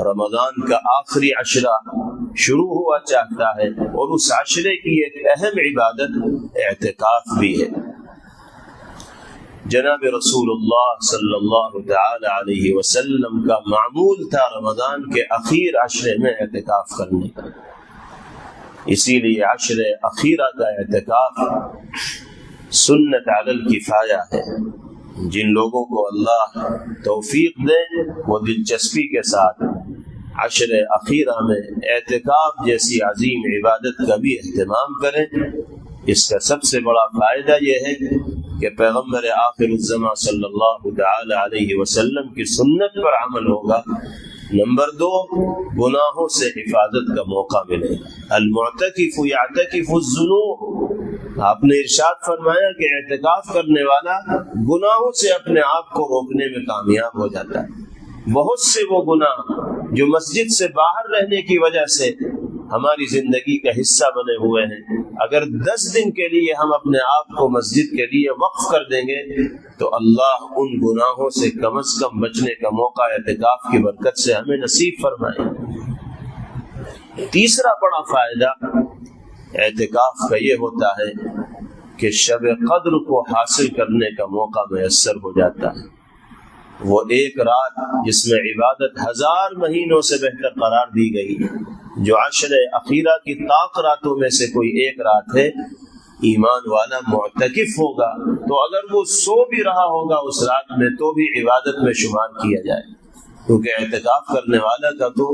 رمضان کا آخری عشرہ شروع ہوا چاہتا ہے اور اس عشرے کی ایک اہم عبادت اعتکاف بھی ہے۔ جناب رسول اللہ صلی اللہ تعالی علیہ وسلم کا معمول تھا رمضان کے اخیر عشرے میں اعتکاف کرنے کا، اسی لیے عشر اخیرہ کا اعتکاف سنت علی الکفایہ ہے۔ جن لوگوں کو اللہ توفیق دے وہ دلچسپی کے ساتھ عشر اخیرہ میں اعتکاف جیسی عظیم عبادت کا بھی اہتمام کریں۔ اس کا سب سے بڑا فائدہ یہ ہے کہ پیغمبر آخر الزمان صلی اللہ تعالی علیہ وسلم کی سنت پر عمل ہوگا۔ نمبر 2، گناہوں سے حفاظت کا موقع ملے گا۔ المعتکف یعتکف الذنوب، آپ نے ارشاد فرمایا کہ اعتکاف کرنے والا گناہوں سے اپنے آپ کو روکنے میں کامیاب ہو جاتا ہے۔ بہت سے وہ گناہ جو مسجد سے باہر رہنے کی وجہ سے ہماری زندگی کا حصہ بنے ہوئے ہیں، اگر 10 دن کے لیے ہم اپنے آپ کو مسجد کے لیے وقف کر دیں گے تو اللہ ان گناہوں سے کم از کم بچنے کا موقع اعتکاف کی برکت سے ہمیں نصیب فرمائے۔ تیسرا بڑا فائدہ اعتکاف کا یہ ہوتا ہے کہ شب قدر کو حاصل کرنے کا موقع میسر ہو جاتا ہے۔ وہ ایک رات جس میں عبادت 1000 مہینوں سے بہتر قرار دی گئی، جو عشر اخیرہ کی طاق راتوں میں سے کوئی ایک رات ہے، ایمان والا معتکف ہوگا تو اگر وہ سو بھی رہا ہوگا اس رات میں تو بھی عبادت میں شمار کیا جائے، کیونکہ اعتکاف کرنے والا کا تو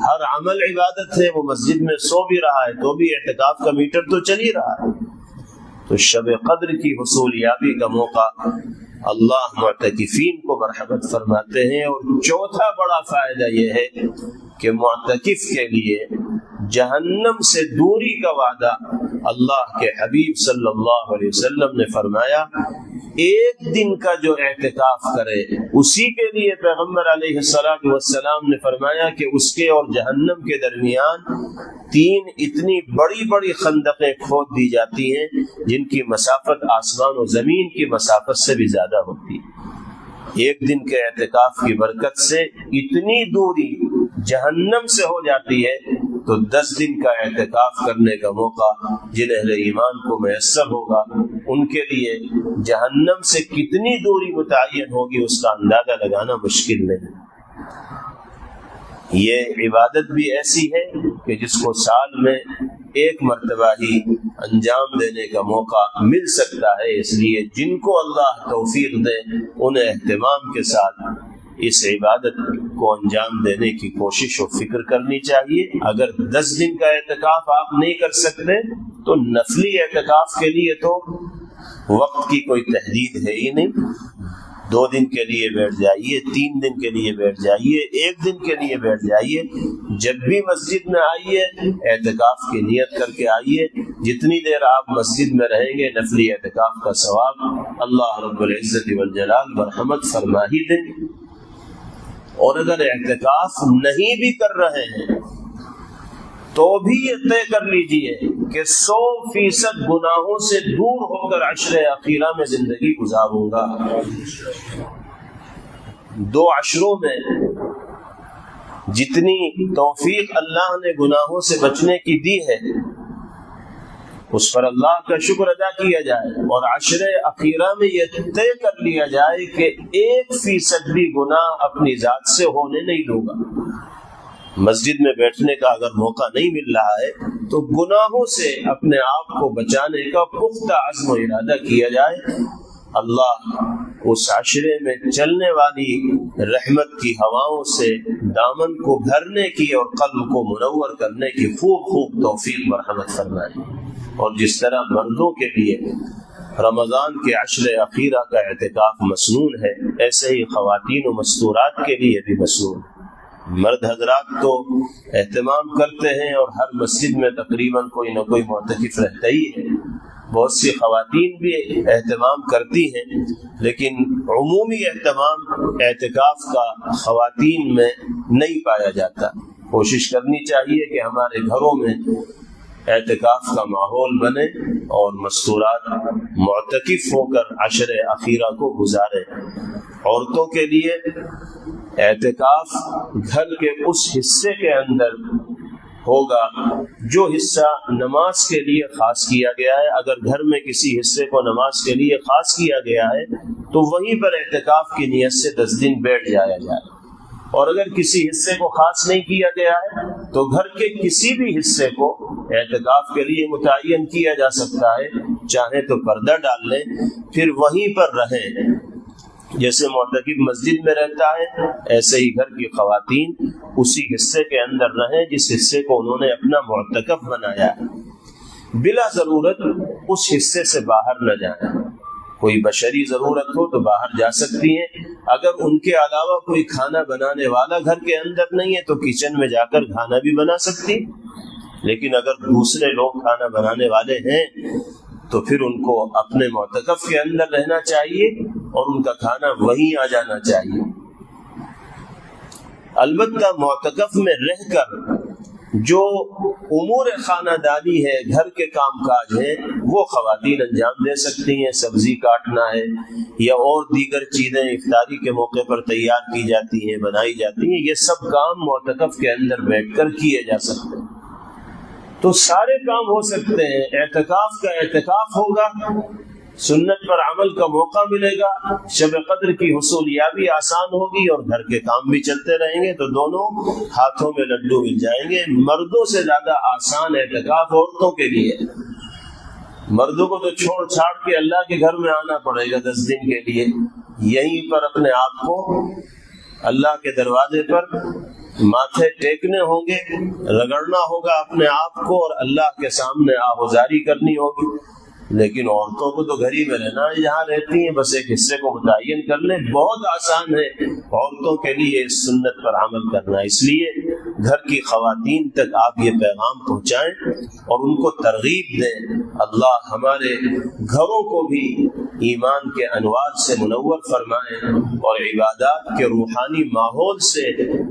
ہر عمل عبادت ہے۔ وہ مسجد میں سو بھی رہا ہے تو بھی اعتکاف کا میٹر تو چل ہی رہا ہے۔ تو شب قدر کی حصول یابی کا موقع اللہ معتکفین کو مرحمت فرماتے ہیں۔ اور چوتھا بڑا فائدہ یہ ہے کہ معتکف کے لیے جہنم سے دوری کا وعدہ اللہ کے حبیب صلی اللہ علیہ وسلم نے فرمایا۔ ایک دن کا جو اعتکاف کرے اسی کے لیے پیغمبر علیہ السلام نے فرمایا کہ اس کے اور جہنم کے درمیان 3 اتنی بڑی بڑی خندقیں کھود دی جاتی ہیں جن کی مسافت آسمان و زمین کی مسافت سے بھی زیادہ ہوتی ہے۔ ایک دن کے اعتکاف کی برکت سے اتنی دوری جہنم سے ہو جاتی ہے تو 10 دن کا اعتکاف کرنے کا موقع جن اہل ایمان کو میسر ہوگا ان کے لیے جہنم سے کتنی دوری متعین ہوگی اس کا اندازہ لگانا مشکل نہیں۔ یہ عبادت بھی ایسی ہے کہ جس کو سال میں ایک مرتبہ ہی انجام دینے کا موقع مل سکتا ہے، اس لیے جن کو اللہ توفیق دے انہیں اہتمام کے ساتھ اس عبادت کو انجام دینے کی کوشش و فکر کرنی چاہیے۔ اگر 10 دن کا اعتکاف آپ نہیں کر سکتے تو نفلی اعتکاف کے لیے تو وقت کی کوئی تحدید ہے ہی نہیں۔ 2 دن کے لیے بیٹھ جائیے، 3 دن کے لیے بیٹھ جائیے، 1 دن کے لیے بیٹھ جائیے، جب بھی مسجد میں آئیے اعتکاف کی نیت کر کے آئیے۔ جتنی دیر آپ مسجد میں رہیں گے نفلی اعتکاف کا ثواب اللہ رب العزت والجلال مرحمت فرما ہی دیں۔ اور اگر اعتکاف نہیں بھی کر رہے ہیں تو بھی یہ طے کر لیجئے کہ 100% گناہوں سے دور ہو کر عشر اخیرہ میں زندگی گزاروں گا۔ 2 عشروں میں جتنی توفیق اللہ نے گناہوں سے بچنے کی دی ہے اس پر اللہ کا شکر ادا کیا جائے، اور عشر اخیرہ میں یہ طے کر لیا جائے کہ 1% بھی گناہ اپنی ذات سے ہونے نہیں دوں گا۔ مسجد میں بیٹھنے کا اگر موقع نہیں مل رہا ہے تو گناہوں سے اپنے آپ کو بچانے کا پختہ عزم و ارادہ کیا جائے۔ اللہ اس عشرے میں چلنے والی رحمت کی ہواؤں سے دامن کو بھرنے کی اور قلب کو منور کرنے کی خوب توفیق مرحمت فرمائے۔ اور جس طرح مردوں کے لیے رمضان کے عشر اخیرہ کا اعتکاف مسنون ہے، ایسے ہی خواتین و مستورات کے لیے بھی مسنون ہے۔ مرد حضرات تو اہتمام کرتے ہیں اور ہر مسجد میں تقریباً کوئی نہ کوئی معتکف رہتا ہی ہے، بہت سی خواتین بھی اہتمام کرتی ہیں، لیکن عمومی اہتمام اعتکاف کا خواتین میں نہیں پایا جاتا۔ کوشش کرنی چاہیے کہ ہمارے گھروں میں اعتکاف کا ماحول بنے اور مستورات معتکف ہو کر عشر اخیرہ کو گزارے۔ عورتوں کے لیے اعتکاف گھر کے اس حصے کے اندر ہوگا جو حصہ نماز کے لیے خاص کیا گیا ہے۔ اگر گھر میں کسی حصے کو نماز کے لیے خاص کیا گیا ہے تو وہیں پر اعتکاف کی نیت سے 10 دن بیٹھ جایا جائے، اور اگر کسی حصے کو خاص نہیں کیا گیا ہے تو گھر کے کسی بھی حصے کو اعتکاف کے لیے متعین کیا جا سکتا ہے۔ چاہے تو پردہ ڈال لیں پھر وہیں پر رہیں، جیسے معتکف مسجد میں رہتا ہے ایسے ہی گھر کی خواتین اسی حصے کے اندر رہیں جس حصے کو انہوں نے اپنا معتکف بنایا ہے، بلا ضرورت اس حصے سے باہر نہ جائیں۔ کوئی بشری ضرورت ہو تو باہر جا سکتی ہیں، اگر ان کے علاوہ کوئی کھانا بنانے والا گھر کے اندر نہیں ہے تو کچن میں جا کر کھانا بھی بنا سکتی، لیکن اگر دوسرے لوگ کھانا بنانے والے ہیں تو پھر ان کو اپنے معتکف کے اندر رہنا چاہیے اور ان کا کھانا وہیں آ جانا چاہیے۔ البتہ معتکف میں رہ کر جو امور خانہ داری ہے، گھر کے کام کاج ہیں، وہ خواتین انجام دے سکتی ہیں۔ سبزی کاٹنا ہے یا اور دیگر چیزیں افطاری کے موقع پر تیار کی جاتی ہیں، بنائی جاتی ہیں، یہ سب کام معتکف کے اندر بیٹھ کر کیے جا سکتے ہیں۔ تو سارے کام ہو سکتے ہیں۔ اعتکاف کا اعتکاف ہوگا، سنت پر عمل کا موقع ملے گا، شب قدر کی حصولیابی آسان ہوگی اور گھر کے کام بھی چلتے رہیں گے، تو دونوں ہاتھوں میں لڈو مل جائیں گے۔ مردوں سے زیادہ آسان اعتکاف عورتوں کے لیے۔ مردوں کو تو چھوڑ چھاڑ کے اللہ کے گھر میں آنا پڑے گا 10 دن کے لیے، یہیں پر اپنے آپ کو اللہ کے دروازے پر ماتھے ٹیکنے ہوں گے، رگڑنا ہوگا اپنے آپ کو اور اللہ کے سامنے آہوزاری کرنی ہوگی۔ لیکن عورتوں کو تو گھر ہی میں رہنا ہے، جہاں رہتی ہیں بس ایک حصے کو متعین کر لیں، بہت آسان ہے عورتوں کے لیے اس سنت پر عمل کرنا۔ اس لیے گھر کی خواتین تک آپ یہ پیغام پہنچائیں اور ان کو ترغیب دیں۔ اللہ ہمارے گھروں کو بھی ایمان کے انوار سے منور فرمائیں اور عبادات کے روحانی ماحول سے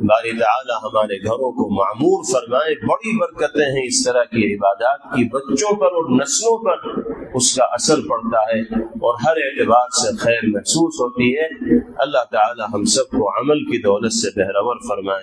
باری تعالی ہمارے گھروں کو معمور فرمائیں۔ بڑی برکتیں ہیں اس طرح کی عبادات کی، بچوں پر اور نسلوں پر اس کا اثر پڑتا ہے اور ہر اعتبار سے خیر محسوس ہوتی ہے۔ اللہ تعالی ہم سب کو عمل کی دولت سے بہرور فرمائے۔